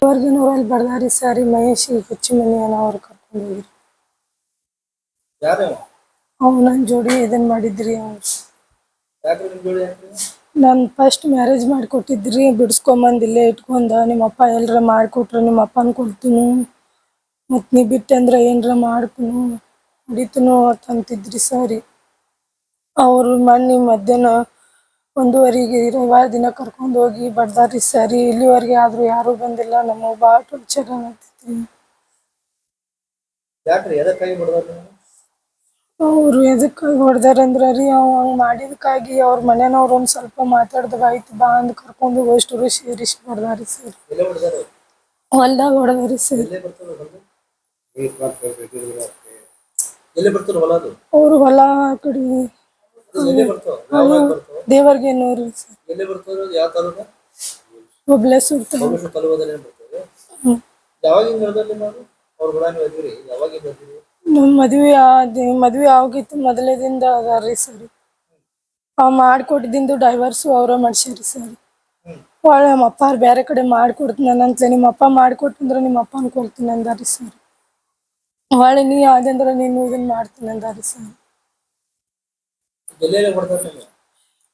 ಹೊರಗಿನವ್ರಲ್ಲಿ ಬಡದಾರಿ ಸಾರಿ ಮಹೇಶ್ ಹುಚ್ಚಿ ಮನಿ ಅವ್ರು ಕರ್ಕೊಂಡು ಹೋಗಿರಿ. ನನ್ನ ಜೋಡಿ ಇದನ್ನ ಮಾಡಿದ್ರಿ ಅವ್ರು. ನಾನು ಫಸ್ಟ್ ಮ್ಯಾರೇಜ್ ಮಾಡಿಕೊಟ್ಟಿದ್ರಿ, ಬಿಡಿಸ್ಕೊಂಬಂದು ಇಲ್ಲೇ ಇಟ್ಕೊಂಡ. ನಿಮ್ಮಪ್ಪ ಎಲ್ಲರ ಮಾಡಿಕೊಟ್ರೆ ನಿಮ್ಮ ಅಪ್ಪನ ಕೊಡ್ತೀನಿ, ಮತ್ತು ನೀ ಬಿಟ್ಟಂದ್ರೆ ಏನರ ಮಾಡ್ತೀನಿ ಹೊಡಿತೀನೋ ಅಂತಿದ್ರಿ ಸಾರಿ. ಅವರು ಮೊನ್ನೆ ಮಧ್ಯಾಹ್ನ 1:15ಗೆ ರವಿವಾರ ದಿನ ಕರ್ಕೊಂಡು ಹೋಗಿ ಬಡ್ದಾರಿ ಸರಿ. ಇಲ್ಲಿವರೆಗೆ ಆದರೂ ಯಾರೂ ಬಂದಿಲ್ಲ. ನಮಗೆ ಭಾಳ ಟಾರ್ಚರ್ ಆಗತೈತ್ರಿ. ಅವರು ಎದಕ್ಕಾಗಿ ಹೊಡೆದಾರಂದ್ರೆ ರೀ, ಅವ ಹಂಗೆ ಮಾಡಿದಕ್ಕಾಗಿ ಅವ್ರ ಮನೆಯವ್ರು ಒಂದು ಸ್ವಲ್ಪ ಮಾತಾಡ್ದಾಗ ಆಯ್ತು ಬಾ ಅಂದು ಕರ್ಕೊಂಡು ಅಷ್ಟರು ಸೇರಿಸಿ ಹೊಡೆದಾರಿ ಸರ್. ಹೊಲ್ದಾಗ ಹೊಡೆದಾರಿ ಸರ್. ಅವರು ಹೊಲ ಕಡೆ ದೇವರ್ಗೆನೂರು ಸರ್. ಹುಬ್ಳೇಶ್ವರ ನಮ್ಮ ಮದ್ವೆ ಆಗಿತ್ತು ಮೊದಲೇದಿಂದ ಅದಾರಿ ಸರ್. ಮಾಡಿಕೊಟ್ಟಿದ್ದು ಡೈವರ್ಸು ಅವರ ಮಾಡ್ಸ್ಯಾರಿ ಸರ್. ಹೊಳ್ಳಿ ನಮ್ಮ ಅಪ್ಪಾರು ಬೇರೆ ಕಡೆ ಮಾಡಿಕೊಡ್ತೀನಂತಲೇ, ನಿಮ್ಮ ಅಪ್ಪ ಮಾಡಿಕೊಟ್ಟಂದ್ರೆ ನಿಮ್ಮ ಅಪ್ಪನ ಕೊಡ್ತೀನಿ ಅಂದಾರಿ ಸರ್. ಹೊಳ್ಳಿ ನೀ ಆದಂದ್ರೆ ನೀನು ಇದನ್ನ ಮಾಡ್ತೀನಿ ಅಂದಾರಿ ಸರ್.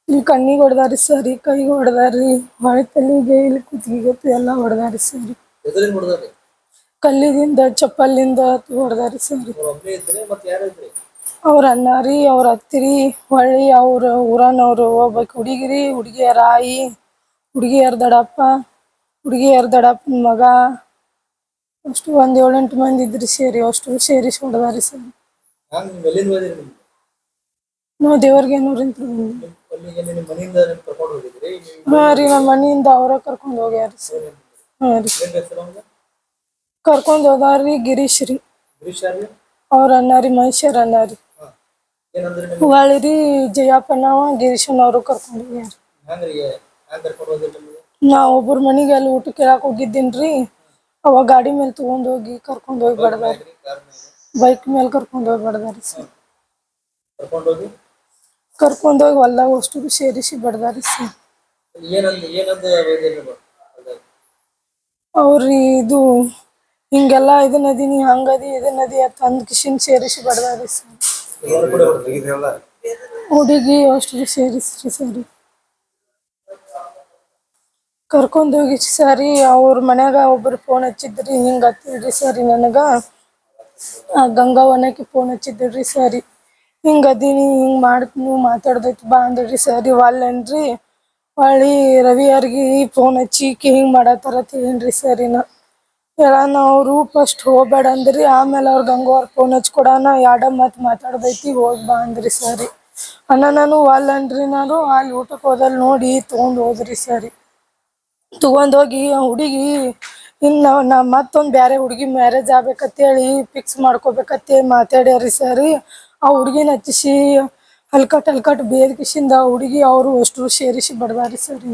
ಇಲ್ಲಿ ಕಣ್ಣಿಗೆ ಹೊಡೆದಾರಿ ಸರ್, ಕೈಗೆ ಹೊಡೆದಾರಿ, ಹೊಳೆ ತಲೆಗೆ ಇಲ್ಲಿ ಕುತ್ತಿಗೆ ಎಲ್ಲ ಹೊಡೆದಾರಿ ಸರ್. ಕಲ್ಲಿದಿಂದ ಚಪ್ಪಲಿಂದ ಹೊಡೆದಾರಿ ಸರ್. ಅವ್ರ ಅಣ್ಣ ರೀ, ಅವ್ರ ಅತ್ತಿರಿ, ಹೊಳ್ಳಿ ಅವ್ರ ಊರನವ್ರು, ಒಬ್ಬಾಕಿ ಹುಡುಗಿರಿ, ಹುಡುಗಿಯರ ಆಯಿ, ಹುಡುಗಿಯರ ದಡಪ್ಪನ ಮಗ, ಅಷ್ಟು ಒಂದು 7-8 ಮಂದಿ ಇದ್ರಿ ಸೇರಿ. ಅಷ್ಟು ಸೇರಿಸಿ ಹೊಡೆದಾರಿ ಸರ್. ನಾವು ದೇವರ್ಗೆನೂರಿಂದ ಹಾಂ ರೀ, ನಮ್ಮ ಮನೆಯಿಂದ ಅವರ ಕರ್ಕೊಂಡು ಹೋಗ್ಯಾರ ಸರ್. ಹಾಂ ರೀ, ಕರ್ಕೊಂಡು ಹೋದಾರಿ ಗಿರೀಶ್ ರೀ. ಅವ್ರ ಅಣ್ಣ ರೀ, ಮಹೇಶ್ವರ ಅಣ್ಣ ರೀ. ಹೊಳ್ಳಿ ರೀ ಜಯಪ್ಪನವ ಗಿರೀಶನವರು ಕರ್ಕೊಂಡು ಹೋಗ್ಯಾರ. ನಾ ಒಬ್ಬರ ಮನೆಗೆ ಅಲ್ಲಿ ಊಟ ಕೇಳಕ್ಕೆ ಹೋಗಿದ್ದೀನಿ ರೀ. ಅವಾಗ ಗಾಡಿ ಮೇಲೆ ತೊಗೊಂಡು ಹೋಗಿ ಕರ್ಕೊಂಡು ಹೋಗಿ ಬಡ್ದಾರಿ. ಬೈಕ್ ಮೇಲೆ ಕರ್ಕೊಂಡು ಹೋಗಿ ಬಡ್ದಾರಿ ಸರ್. ಕರ್ಕೊಂಡು ಹೋಗಿ ಹೊಲ್ದಾಗ ಅಷ್ಟು ಸೇರಿಸಿ ಬಡ್ದಾರಿ ಸರ್. ಅವ್ರಿ ಇದು ಹಿಂಗೆಲ್ಲ ಇದನ್ನದೀನಿ ಹಂಗದಿ ಇದನ್ನದಿ ಅಂತ ಅಂದ್ ಕಿಶಿನ್ ಸೇರಿಸಿ ಬಡ್ದಾರಿ ಸರ್. ಹುಡುಗಿ ಅಷ್ಟು ಸೇರಿಸ್ರಿ ಸರಿ. ಕರ್ಕೊಂಡೋಗಿ ಸರಿ. ಅವ್ರ ಮನ್ಯಾಗ ಒಬ್ಬರು ಫೋನ್ ಹಚ್ಚಿದ್ರಿ, ಹಿಂಗೆ ಹತ್ತಿದ್ರಿ ಸರಿ. ನನಗೆ ಗಂಗಾವನಕ್ಕೆ ಫೋನ್ ಹಚ್ಚಿದ್ರಿ ಸರಿ. ಹಿಂಗೆ ಅದೀನಿ, ಹಿಂಗೆ ಮಾಡ್ತೀನಿ ಮಾತಾಡ್ದೈತಿ ಬಾ ಅಂದ್ರಿ ಸರಿ. ಒಲ್ಲೇನ್ರಿ. ಹೊಳ್ಳಿ ರವಿಯರ್ಗೆ ಫೋನ್ ಹಚ್ಚಿ ಹಿಂಗೆ ಮಾಡತ್ತಾರ ಏನ್ರಿ ಸರಿನ ಹೇಳೋಣ. ಅವರು ಫಸ್ಟ್ ಹೋಗ್ಬೇಡ ಅಂದ್ರಿ, ಆಮೇಲೆ ಅವ್ರು ಗಂಗೋರ್ ಫೋನ್ ಹಚ್ಚಿ ಕೊಡೋಣ 2 ಮಾತು ಮಾತಾಡ್ದೈತಿ ಹೋಗಿ ಬಾ ಅಂದ್ರಿ ಸರಿ. ನಾನು ಅಲ್ಲನ್ರಿ, ನಾನು ಅಲ್ಲಿ ಊಟಕ್ಕೆ ಹೋದಲ್ಲಿ ನೋಡಿ ತೊಗೊಂಡು ಹೋದ್ರಿ ಸರಿ. ತೊಗೊಂಡೋಗಿ ಆ ಹುಡುಗಿ ಇನ್ನು ನಾ ಮತ್ತೊಂದು ಬೇರೆ ಹುಡುಗಿ ಮ್ಯಾರೇಜ್ ಆಗ್ಬೇಕಂತೇಳಿ ಫಿಕ್ಸ್ ಮಾಡ್ಕೋಬೇಕಂತೇಳಿ ಮಾತಾಡ್ಯಾರಿ ಸರಿ. ಆ ಹುಡುಗಿನ ಹಚ್ಚಿಸಿ ಹಲ್ಕಟ್ ಬೇರ್ಕಿಸಿಂದ ಆ ಹುಡುಗಿ ಅವರು ಅಷ್ಟು ಸೇರಿಸಿ ಬಡ್ದಾರಿ ಸರಿ.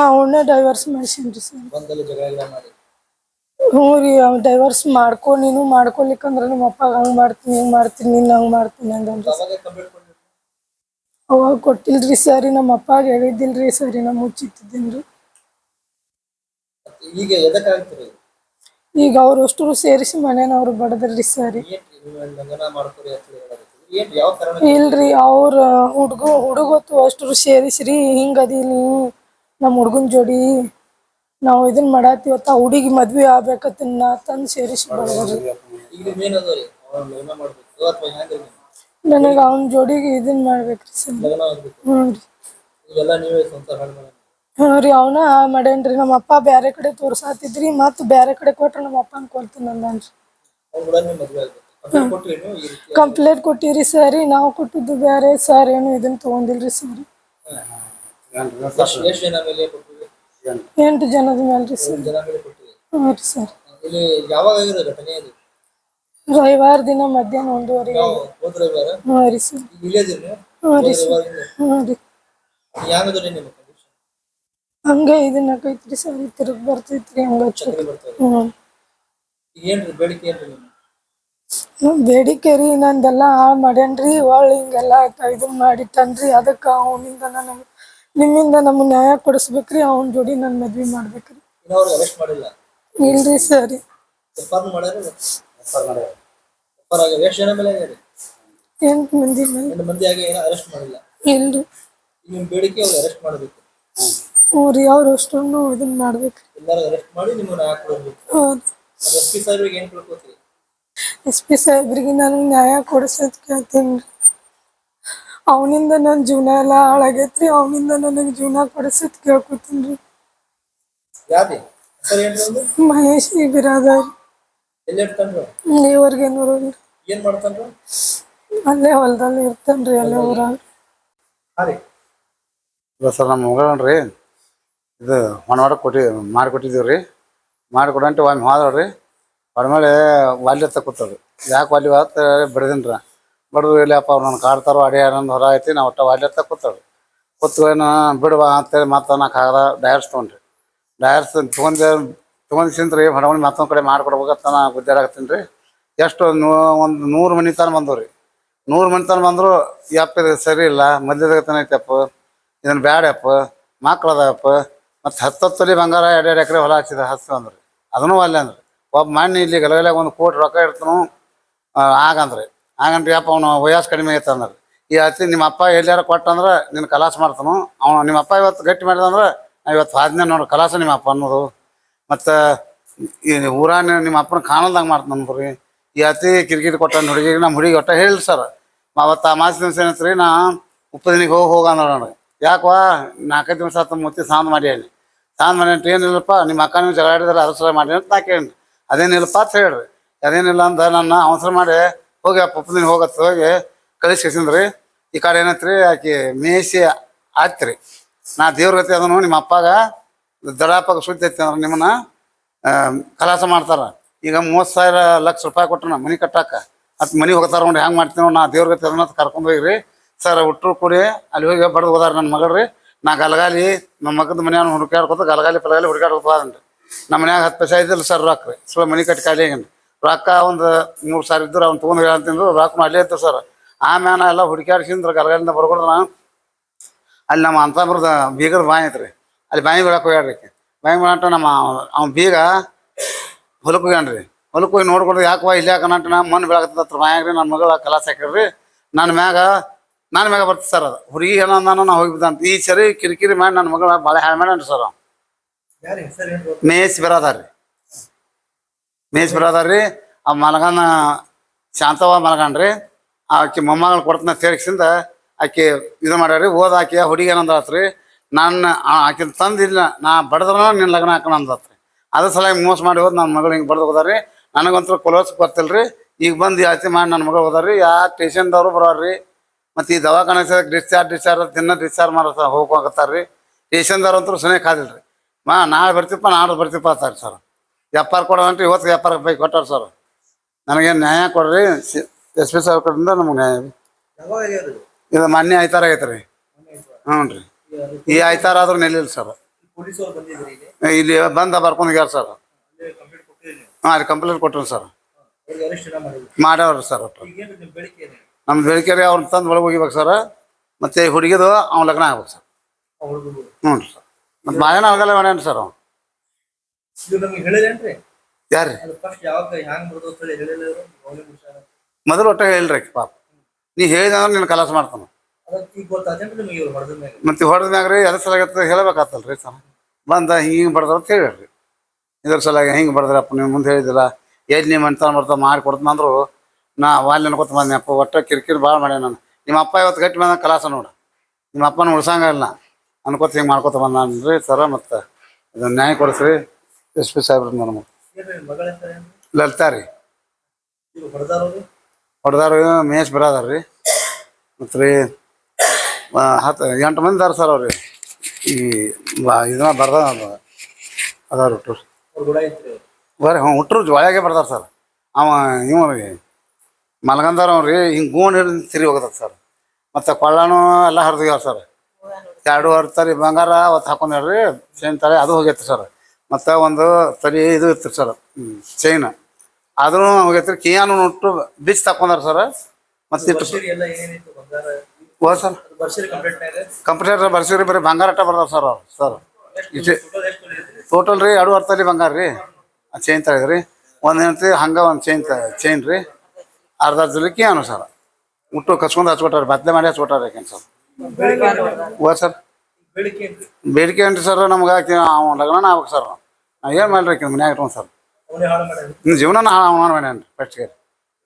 ಅವನ್ನ ಡೈವರ್ಸ್ ಮಾಡಿಸೀನ್ರಿ ಸರ್. ಹ್ಞೂ ರೀ, ಅವ್ನು ಡೈವರ್ಸ್ ನೀನು ಮಾಡ್ಕೊಲಿಕ್ಕಂದ್ರೆ ನಿಮ್ಮ ಅಪ್ಪ ಹಂಗೆ ಮಾಡ್ತೀನಿ ಹಿಂಗೆ ಮಾಡ್ತೀನಿ ನಿನ್ನ ಹಂಗೆ ಮಾಡ್ತೀನಿ ಅಂದನ್ರಿ. ಅವಾಗ ಕೊಟ್ಟಿಲ್ರಿ ಸರಿ. ನಮ್ಮ ಅಪ್ಪಾಗ ಹೇಳಿದ್ದಿಲ್ರಿ ಸರಿ, ನಾ ಮುಚ್ಚಿಟ್ಟಿದ್ದೀನಿ. ಈಗ ಅವ್ರು ಅಷ್ಟು ಸೇರಿಸಿ ಮನೇನವ್ರು ಬಡದ್ರಿ ಸರಿ. ಇಲ್ರಿ, ಅವ್ರ ಹುಡುಗತ್ತು ಅಷ್ಟು ಸೇರಿಸ್ರಿ ಹಿಂಗದೀನಿ ನಮ್ಮ ಹುಡುಗನ ಜೋಡಿ ನಾವು ಇದನ್ನ ಮಾಡತ್ತೀವತ್ತ ಆ ಹುಡುಗಿ ಮದ್ವೆ ಆಗ್ಬೇಕತ್ತನ್ನ ತಂದು ಸೇರಿಸಿ ಬಡದ್ರಿ. ನನಗೆ ಅವನ ಜೋಡಿಗೆ ಇದನ್ನ ಮಾಡ್ಬೇಕ್ರಿ ಸರ್. ಹ್ಞೂ ರೀ. ಹಾಂ ರೀ, ಅವನ ಮಾಡೇನ್ರಿ. ನಮ್ಮ ಅಪ್ಪ ಬೇರೆ ಕಡೆ ತೋರ್ಸಾತಿದ್ರಿ, ಮತ್ತು ಬೇರೆ ಕಡೆ ಕೊಟ್ರೆ ನಮ್ಮ ಅಪ್ಪನ ಕೊಡ್ತೀನಿ ಅಂದನ್ರಿ. ಕಂಪ್ಲೇಂಟ್ ಕೊಟ್ಟಿರಿ ಸರಿ. ನಾವು ಕೊಟ್ಟಿದ್ದು ಬೇರೆ ಸರ್, ಏನು ಇದನ್ನ ತೊಗೊಂಡಿಲ್ರಿ ಸರ್. 8 ಜನದ ಮೇಲೆ ರೀ ಸರ್. ಹಾಂ ರೀ ಸರ್. ರವಿವಾರ ದಿನ ಮಧ್ಯಾಹ್ನ 1:15. ಹಾಂ ರೀ ಸರ್. ಹಾಂ ರೀ ಸರ್. ಹಾಂ ರೀ. ಹಂಗೆ ಇದನ್ನ ಆಕೈತ್ರಿ ಸರ್, ತಿರುಗಿ ಬರ್ತೈತ್ರಿ ಹಂಗೆ. ಬೇಡಿಕೆ ರೀ, ನಂದೆಲ್ಲ ಮಾಡ್ಯಾನ್ರಿ. ಹೊಳ್ಳಿ ಹಿಂಗೆಲ್ಲ ಇದನ್ನ ಮಾಡಿಟ್ಟನ್ರಿ. ಅದಕ್ಕೆ ಅವನಿಂದ ನನಗೆ ನಿಮ್ಮಿಂದ ನಮ್ಗೆ ನ್ಯಾಯ ಕೊಡಿಸ್ಬೇಕ್ರಿ, ಅವನ ಜೋಡಿ ನಾನು ಮದ್ವೆ ಮಾಡ್ಬೇಕ್ರಿ. ಇನ್ನವ್ರಿಗೆ ಅರೆಸ್ಟ್ ಮಾಡಿಲ್ಲ. ಇಲ್ರಿ ಸರಿ. ಎಫ್ಆರ್ ಮಾಡ್ಯಾರ. ಎಫ್ಆರ್ ಮಾಡ್ಯಾರ. ಎಫ್ಆರ್ ಆಗಿ ಎಷ್ಟು ಜನ ಮೇಲೆ ಆಗ್ಯಾರಿ? 8 ಮಂದಿ ಮೇಲೆ. 8 ಮಂದಿ ಆಗಿ ಏನೋ ಅರೆಸ್ಟ್ ಮಾಡಿಲ್ಲ. ಇಲ್ರಿ. ನಿಮ್ಮ ಬೇಡಿಕೆ ಅವ್ರು ಅರೆಸ್ಟ್ ಮಾಡಬೇಕು. ಹ್ಞೂ ರೀ, ಅವ್ರು ಅಷ್ಟನ್ನು ಇದನ್ನ ಮಾಡ್ಬೇಕ್ರಿ. ಎಲ್ಲರೂ ಅರೆಸ್ಟ್ ಮಾಡಿ ನಿಮ್ಮನ್ನ ನ್ಯಾಯ ಕೊಡಬೇಕು. ಹೌದು. SP ಸಾಹೇಬ್ರಿಗೆ ಏನು ಕೇಳ್ಕೊತೀರಿ? SP ಸಾಹೇಬ್ರಿಗೆ ನನಗೆ ನ್ಯಾಯ ಕೊಡಿಸೋದು ಕೇಳ್ತೀನಿ ರೀ. ಅವನಿಂದ ನನ್ನ ಜೀವನ ಎಲ್ಲ ಹಾಳಾಗೈತ್ರಿ, ಅವನಿಂದ ನನಗೆ ಜೀವನ ಕೊಡಿಸೋದು ಕೇಳ್ಕೊತೀನಿ ರೀ. ಯಾವ್ದು ಸರ್? ಏನು ಮಹೇಶ್ ಬಿರಾದಾರ್. ಎಲ್ಲಿ ಇರ್ತಾನ್ರಿ? ಲೇವರ್ಗೇನೂರಲ್ಲಿ. ಏನು ಮಾಡ್ತಾನ್ರಿ? ಅಲ್ಲೇ ಹೊಲದಲ್ಲಿ ಇರ್ತಾನ್ರಿ, ಅಲ್ಲೇ ಊರಾಗ. ಹಾಂ ರೀ. ಇಲ್ಲ ಸರ್, ನಮ್ಮ ಮಗಳ್ರಿ ಇದು ಹೊಣವಾಡ ಮಾಡಿಕೊಟ್ಟಿದ್ದೀವಿ ರೀ. ಮಾಡಿಕೊಡಂಟು ಒಮ್ಮೆ ಹೋದಳ್ರಿ. ಹೊರಮೇಲೆ ವಾಲಿ ಹತ್ತ ಕೂತವ್ರಿ. ಯಾಕೆ ವಾಲಿ ಹೊತ್ತು ಬಡ್ದೀನಿ ರೀ. ಬಡ್ದು ಇಲ್ಲಪ್ಪ ಅವ್ರು ನನ್ನ ಕಾಡ್ತಾರೋ ಅಡಿಯಾರಂದು ಹೊರ ಐತಿ. ನಾವು ಒಟ್ಟು ವಾಲಿ ಹತ್ತ ಕೂತವ್ರಿ. ಕೂತು ಏನು ಬಿಡುವ ಅಂತೇಳಿ ಮತ್ತೆ ನಾಲ್ಕು ಡಯರ್ಸ್ ತೊಗೊಂಡ್ರಿ. ಡಯರ್ಸ್ ತೊಗೊಂಡ್ಸಿಂದ್ರಿ ಹೊಡಮಣಿ ಮತ್ತೊಂದು ಕಡೆ ಮಾಡಿಕೊಡ್ಬೇಕಂತ ನಾ ಗುದ್ದಾಡಕತ್ತೀನಿ ರೀ. ಎಷ್ಟು ಒಂದು 100 ಮನೆ ತನಕ ಬಂದವು ರೀ. 100 ಮನೆ ತನಕ ಬಂದರು. ಯಪ್ಪ ಇದು ಸರಿ ಇಲ್ಲ, ಮಧ್ಯದಾಗ ಐತಪ್ಪ, ಇದನ್ನು ಬ್ಯಾಡಪ್ಪ, ಮಕ್ಳು ಅದಾವಪ್ಪ, ಮತ್ತು 10 ತೊಲಿ ಬಂಗಾರ 2 ಎಕರೆ ಹೊಲ ಹಚ್ಚಿದ ಹಚ್ಚು ಅಂದ್ರಿ. ಅದನ್ನೂ ಅಲ್ಲೇ ಅಂದ್ರಿ. ಒಬ್ಬ ಮಣ್ಣು ಇಲ್ಲಿ ಗಲಗಲಾಗ 1 ಕೋಟಿ ರೊಕ್ಕ ಇಡ್ತಾನು ಆಗಂದ್ರಿ. ಹಾಗಂದ್ರಿ ಯಪ್ಪ ಅವನು ವಯಸ್ಸು ಕಡಿಮೆ ಐತೆ ಅಂದ್ರಿ. ಈ ಅತಿ ನಿಮ್ಮ ಅಪ್ಪ ಎಲ್ಲಾರ ಕೊಟ್ಟಂದ್ರೆ ನಿನ್ನ ಕಲಾಸ ಮಾಡ್ತಾನು. ಅವನು ನಿಮ್ಮ ಅಪ್ಪ ಇವತ್ತು ಗಟ್ಟಿ ಮಾಡಿದಂದ್ರೆ ಇವತ್ತು ಆದ್ನೇ ನೋಡ್ರಿ ಕಲಾಸ ನಿಮ್ಮ ಅಪ್ಪ ಅನ್ನೋದು. ಮತ್ತು ಈ ಊರಾನ ನಿಮ್ಮ ಅಪ್ಪನ ಕಾಣಲ್ದಂಗೆ ಮಾಡ್ತಾನೆ ರೀ. ಈ ಅತಿ ಕಿರಿಕಿರಿ ಕೊಟ್ಟಂದು ಹುಡುಗಿಗೆ ನಮ್ಮ ಹುಡುಗಿ ಒಟ್ಟು ಹೇಳಿರಿ ಸರ್. ಅವತ್ತು ಆ ಮಾಸ ದಿವಸ ಏನತ್ರಿ, ನಾ ಉಪ್ಪದಿನಿಗೆ ಹೋಗಿ ಅಂದ ನನಗೆ. ಯಾಕವಾ 4-5 ದಿವಸ ಆತ ಮುತ್ತಿ ಸಾಂದ್ ಮಾಡಿ ಹೇಳಿ. ಸಾಂದ್ ಮಾಡಿ ಅಂತ ಏನಿಲ್ಲಪ್ಪ, ನಿಮ್ಮ ಅಕ್ಕ ನೀವು ಜಗಳ ಆಡಿದ್ರೆ ಅರಸರ ಮಾಡಿ ಅಂತ ನಾ ಕೇಳಿ. ಅದೇನಿಲ್ಲಪ್ಪ ಅಂತ ಹೇಳ್ರಿ. ಅದೇನಿಲ್ಲ ಅಂದ ನನ್ನ ಅವಸರ ಮಾಡಿ ಹೋಗಿ ಆ ಉಪ್ಪದಿನ ಹೋಗತ್ತೆ ಹೋಗಿ ಕಳಿಸ್ಕೇಸಿಂದ್ರಿ. ಈ ಕಡೆ ಏನತ್ರಿ, ಆಕೆ ಮೇಯಿಸಿ ಆಯ್ತ್ರಿ. ನಾ ದೇವ್ರ ಗತಿ ಅದನ್ನು ನಿಮ್ಮ ಅಪ್ಪಾಗ ದಡಾಪಾಗ ಸುದ್ದಿ ಐತಿ ಅಂದ್ರೆ ನಿಮ್ಮನ್ನ ಕಲಾಸ ಮಾಡ್ತಾರ. ಈಗ 30,000 ಲಕ್ಷ ರೂಪಾಯಿ ಕೊಟ್ಟರು ಮನೆ ಕಟ್ಟಾಕ. ಮತ್ತು ಮನೆ ಹೋಗ್ತಾರ ನೋಡಿ ಹೆಂಗೆ ಮಾಡ್ತೀವಿ. ನಾ ದೇವ್ರ ಗತಿ ಅದನ್ನ ಕರ್ಕೊಂಡು ಹೋಗಿರಿ ಸರ್. ಹುಟ್ಟರು ಕೂಡಿ ಅಲ್ಲಿ ಹೋಗಿ ಬಡ್ದು ಹೋದಾರ ನನ್ನ ಮಗಳ್ರಿ. ನಾ ಗಲಗಾಲಿ ನಮ್ಮ ಮಗದ ಮನೆಯವ್ನು ಹುಡುಕಾಡ್ಕೊತ ಗಲಗಾಲಿ ಪಲಗಾಲಿ ಹುಡುಕಾಡ್ಕೊತ ಹೋದನ್ರಿ. ನಮ್ಮ ಮನ್ಯಾಗ 10 ಪೈಸೆ ಇದ್ದಿಲ್ಲ ಸರ್ ರೊಕ್ಕ ರೀ. ಸುಳ್ಳು ಮನೆ ಕಟ್ಟಿ ಖಾಲಿ ಆಗೇನ್ರಿ. ರೊಕ್ಕ ಒಂದು 3,000 ಇದ್ರು ಅವ್ನು ತೊಗೊಂಡು ಹೇಳ್ತಿದ್ರು. ರೊಕ್ಕ ಅಲ್ಲೇ ಇತ್ತು ಸರ್. ಆಮ್ಯಾನ ಎಲ್ಲ ಹುಡುಕಾಡ್ಸಿಂದ್ರೆ ಗಲಗಾಲಿಂದ ಬರ್ಕೊಡ್ದು ನಾನು ಅಲ್ಲಿ ನಮ್ಮ ಅಂತಂಬ್ರದ ಬೀಗದ ಬಾಯಿ ಐತ್ರಿ. ಅಲ್ಲಿ ಬಾಯಿ ಬೀಳಕ್ಕೆ ಹೋಗ್ಯಾಡ್ರಿ. ಬಾಯಿ ಬೀಳಂಟ ನಮ್ಮ ಅವ್ನು ಬೀಗ ಹೊಲಕ್ಕೆ ಹೋಗ್ಯಾನ್ರಿ. ಹೊಲಕ್ಕೆ ಹೋಗಿ ನೋಡ್ಕೊಡ್ದು ಯಾಕವ ಇಲ್ಲಿ ಯಾಕನಂಟ ನಾ ಮಣ್ಣು ಬೀಳಕತ್ತತ್ರ ಬಾಯಾಗ್ರಿ. ನನ್ನ ಮಗಳ ಕಲಾಸ ಹಾಕಿಡ್ರಿ. ನನ್ನ ಮ್ಯಾಗ ಬರ್ತದೆ ಸರ್. ಅದು ಹುಡುಗಿ ಏನಂದಾನ ನಾ ಹೋಗಿಬಿದ್ದಂತ. ಈ ಸರಿ ಕಿರಿಕಿರಿ ಮಾಡಿ ನನ್ನ ಮಗಳ ಭಾಳ ಹಾಳು ಮಾಡ್ಯಾನ್ರಿ ಸರ್. ಮೇಸ್ ಬಿರಾದಾರ್ರಿ. ಮೇಸ್ ಬಿರಾದಾರ್ರಿ. ಆ ಮಲಗನ ಶಾಂತವ ಮಲಗನ್ರಿ. ಆಕೆ ಮೊಮ್ಮಗಳು ಕೊಡ್ತನ ಸೇರಿಸಿಂದ ಆಕೆ ಇದು ಮಾಡ್ಯಾರಿ. ಓದ್ ಆಕೆ ಹುಡುಗಿ ಏನಂದ್ರಿ, ನನ್ನ ಆಕಿನ ತಂದಿಲ್ಲ ನಾ ಬಡದ್ರ ನಿನ್ನ ಲಗ್ನ ಹಾಕೋಣ ಅಂದತ್ರಿ. ಅದ್ರ ಸಲುವಾಗಿ ಮೋಸ ಮಾಡಿ ಹೋದ್ ನನ್ನ ಮಗಳು ಹಿಂಗೆ ಬಡ್ದು ಹೋದಾರಿ. ನನಗಂತೂ ಕೊಲೋಸ್ ಗೊತ್ತಿಲ್ಲ ರೀ. ಈಗ ಬಂದು ಆಚೆ ಮಾಡಿ ನನ್ನ ಮಗಳು ಹೋದಾರಿ. ಯಾವ ಸ್ಟೇಷನ್ದವರು ಬರೋರಿ. ಮತ್ತು ಈ ದವಾಖಾನೆ ಡಿಸ್ಚಾರ್ಜ್ ದಿನ ಡಿಸ್ಚಾರ್ಜ್ ಮಾಡೋ ಹೋಗ್ಬೇಕತ್ತಾರ ರೀ. ಸ್ಟೇಷನ್ದವ್ರು ಅಂತೂ ಸನೇ ಕಾದಿಲ್ಲ ರೀ. ನಾಳೆ ಬರ್ತಿಪ್ಪ ನಾಳೆ ಬರ್ತಿಪ್ಪ ಅಂತಾರೆ ಸರ್. ಎಫ್ಆರ್ ಕೊಡೋದಂಟ್ರಿ. ಇವತ್ತು ಎಫ್ಆರ್ ಬೈ ಕೊಟ್ಟಾರ ಸರ್. ನನಗೇನು ನ್ಯಾಯ ಕೊಡ್ರಿ. SP ಸಾಹೇಬ್ರ ಕಡೆಯಿಂದ ನಮ್ಗೆ ನ್ಯಾಯ. ಇದು ಮೊನ್ನೆ ಆಯ್ತಾರ ಆಗೈತೆ ರೀ. ಹ್ಞೂ ರೀ. ಈ ಆಯ್ತಾರ ಆದ್ರೂ ನೆಲ್ಲಿಲ್ಲ ಸರ್. ಇಲ್ಲಿ ಬಂದ ಬರ್ಕೊಂಡು ಹೋಗ್ಯಾರ ಸರ್. ಹಾಂ ರೀ, ಕಂಪ್ಲೇಂಟ್ ಕೊಟ್ಟರು ಸರ್. ಮಾಡ್ಯಾವ್ರಿ ಸರ್. ಒಟ್ಟು ನಮ್ಮ ಬೇಡಿಕೆ ರೀ ಅವ್ರನ್ನ ತಂದು ಒಳಗೆ ಹೋಗಿಬೇಕು ಸರ್. ಮತ್ತು ಹುಡುಗಿದು ಅವ್ನ ಲಗ್ನ ಆಗ್ಬೇಕು ಸರ್. ಹ್ಞೂ ರೀ ಸರ್. ಮತ್ತು ಮಾಯನ ಆಗಲ್ಲ ಮಾಡ್ಯಾನ ಸರ್ ಅವ್ನು. ಯಾರು ಮೊದಲು ಒಟ್ಟ ಹೇಳ್ರಿ ಪಾಪ. ನೀ ಹೇಳಿದ ಅಂದ್ರೆ ನಿನ್ನ ಕಲಾಸ ಮಾಡ್ತಾನೆ. ಮತ್ತು ಹೊಡೆದ ಮ್ಯಾಗ ರೀ ಅದ್ರ ಸಲಾಗತ್ತೆ ಹೇಳ್ಬೇಕಾಗ್ತಲ್ಲ ರೀ ಸರ್. ಬಂದ ಹಿಂಗೆ ಬಡ್ದ ಅಂತ ಹೇಳಿರಿ. ಇದ್ರ ಸಲಾಗಿ ಹಿಂಗೆ ಬಡ್ದ್ರಪ್ಪ ನೀವು ಮುಂದೆ ಹೇಳಿದಿಲ್ಲ. ಎಲ್ಲಿ ನಿಮ್ಮ ಮನೆ ಬರ್ತಾ ಮಾಡಿ ಕೊಡ್ತಾನೆ ಅಂದರು. ನಾ ವಾಲ್ಯ ಅನ್ಕೊತ ಬಂದೆಪ್ಪ. ಒಟ್ಟು ಕಿರಿಕಿರಿ ಭಾಳ ಮಾಡ್ಯಾನ ನಾನು. ನಿಮ್ಮ ಅಪ್ಪ ಇವತ್ತು ಗಟ್ಟಿ ಬಂದ ಕಲಾಸ ನೋಡು. ನಿಮ್ಮ ಅಪ್ಪನ ಉಳ್ಸಂಗಿಲ್ಲ ಅನ್ಕೋತ ಹಿಂಗೆ ಮಾಡ್ಕೊತ ಬಂದ್ರಿ ಸರ. ಮತ್ತು ಇದನ್ನು ನ್ಯಾಯ ಕೊಡಿಸ್ರಿ SP ಸಾಹೇಬ್ರ ನಮಗೆ. ಲಲಿತಾ ರೀ. ಹೊಡೆದಾರು ಮೇಷ್ ಬಿರಾದಾರ ರೀ. ಮತ್ತು ರೀ 8 ಮಂದಿ ಇದಾರೆ ಸರ್ ಅವ್ರಿ. ಈ ಇದನ್ನ ಬರ್ದ ಅದಾರ ಹುಟ್ಟರು ಬರ್ರಿ. ಹ್ಞೂ ಹುಟ್ಟರು ಒಳಗೆ ಬರ್ದಾರ ಸರ್. ಇವ ರೀ ಮಲ್ಗಂದಾರ ಅವ್ರಿ. ಹಿಂಗೆ ಗೂಣ್ ಹಿಡಿದು ತಿರುಗಿ ಹೋಗದ ಸರ್. ಮತ್ತು ಕೊಳ್ಳಾನು ಎಲ್ಲ ಹರಿದೋಗ್ಯಾವ ಸರ್. 2 ತಲೆ ಬಂಗಾರ ಅವತ್ತು ಹಾಕೊಂಡ್ರಿ ಚೈನ್ ತಲೆ ಅದು ಹೋಗೈತಿ ಸರ್. ಮತ್ತು ಒಂದು ತಲೆ ಇದು ಇರ್ತೀರಿ ಸರ್ ಚೈನ್ ಅದೂ ಹೋಗೈತ್ರಿ. ಕಿಯಾನು ನೋಟ್ಟು ಬಿಚ್ಚಿ ತಕೊಂಡಾರ ಸರ್. ಮತ್ತು ಹೋದ ಸರ್ ಬರ್ಸಿರಿ ಕಂಪ್ಲೇಂಟ್ ಮೇಲೆ ಕಂಪ್ಯೂಟರ್ ಬರ್ಸಿರಿ ಬರೀ ಬಂಗಾರ ಅಟ್ಟ ಬರ್ದಾರ ಸರ್ ಅವ್ರು ಸರ್ ಇಷ್ಟೇ ಟೋಟಲ್ ಎಷ್ಟು ತೊಗೊಂಡಿದ್ರಿ? ಟೋಟಲ್ ರೀ 2 ತೊಲಿ ಬಂಗಾರ ರೀ ಚೈನ್ ತೆಗೆದ್ರಿ ಒಂದು ಹೆಂಡ್ತಿ ಹಂಗೆ ಒಂದು ಚೈನ್ ರೀ ಅರ್ಧ ಜುಲಕಿ ಅನು ಸರ್ ಮುಟ್ಟು ಕಸ್ಕೊಂಡು ಹಚ್ಕೊಟ್ಟಾರೆ ಬದಲೆ ಮಾಡಿ ಹಚ್ಕೊಟ್ಟಾರೆ ಯಾಕೆ ಸರ್ ಹೋದ ಸರ್ ಬೇಡಿಕೆ ಏನ್ರಿ? ಬೇಡಿಕೆ ಏನ್ರಿ ಸರ್ ನಮ್ಗೆ ಅವ್ನು ಲಗ್ನ ಆಗ್ಬೇಕು ಸರ್ ನಾವು ಏನು ಮಾಡಿರಿ ಮನ್ಯಾಗ ಇಟ್ಕೊಂಡು ಸರ್ ಅವನೇ ಹಾಳು ಮಾಡ್ಯಾನ. ನಿಮ್ಮ ಜೀವನ ಹಾಳು ಮಾಡ್ಯಾನ ಫಸ್ಟ್ಗೆ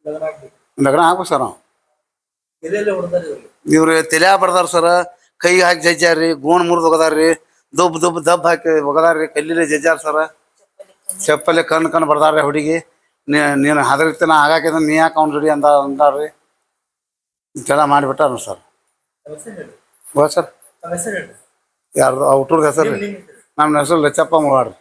ಲಗ್ನ ಆಗ್ಬೇಕು. ಲಗ್ನ ಆಗ್ಬೇಕು ಸರ್ ನಾವು ಎಲ್ಲೆಲ್ಲಿ ಹೊಡ್ದಾರ ಇವ್ರಿಗೆ? ಇವ್ರು ತಲೆ ಬರ್ದಾರ ಸರ್ ಕೈ ಹಾಕಿ ಜಜ್ಜಾರ್ರಿ ಗೋಣ್ ಮುರಿದು ಒಗದಾರ್ರಿ ದಬ್ ಹಾಕಿ ಒಗದಾರ್ರಿ ಕಲ್ಲಿಲೆ ಜಜ್ಜಾರ ಸರ್ ಚಪ್ಪಲಿ ಕಣ್ಣು ಬರ್ದಾರ್ರಿ ಹುಡುಗಿ ನೀನು ಹದರಿತನ ಆಗಾಕಿದ ನೀ ಯಾಕೆ ಅವ್ನ ಜೋಡಿ ಅಂದಾರ್ರಿ ಇಷ್ಟೆಲ್ಲ ಮಾಡಿಬಿಟ್ಟಾರ ಸರ್ ತಮ್ಮ ಹೆಸರು ಹೇಳ್ರಿ. ಹೋದ ಸರ್ ತಮ್ಮ ಹೆಸರು ಹೇಳ್ರಿ. ಯಾರ್ದು ಔಟ್ರದ್ದು ಹೆಸರು ರೀ ನಿಮ್ಮ ಹೆಸರು? ನಮ್ಮ ಹೆಸರು ಲಚ್ಚಪ್ಪ ಮುಳವಾಡ್ರಿ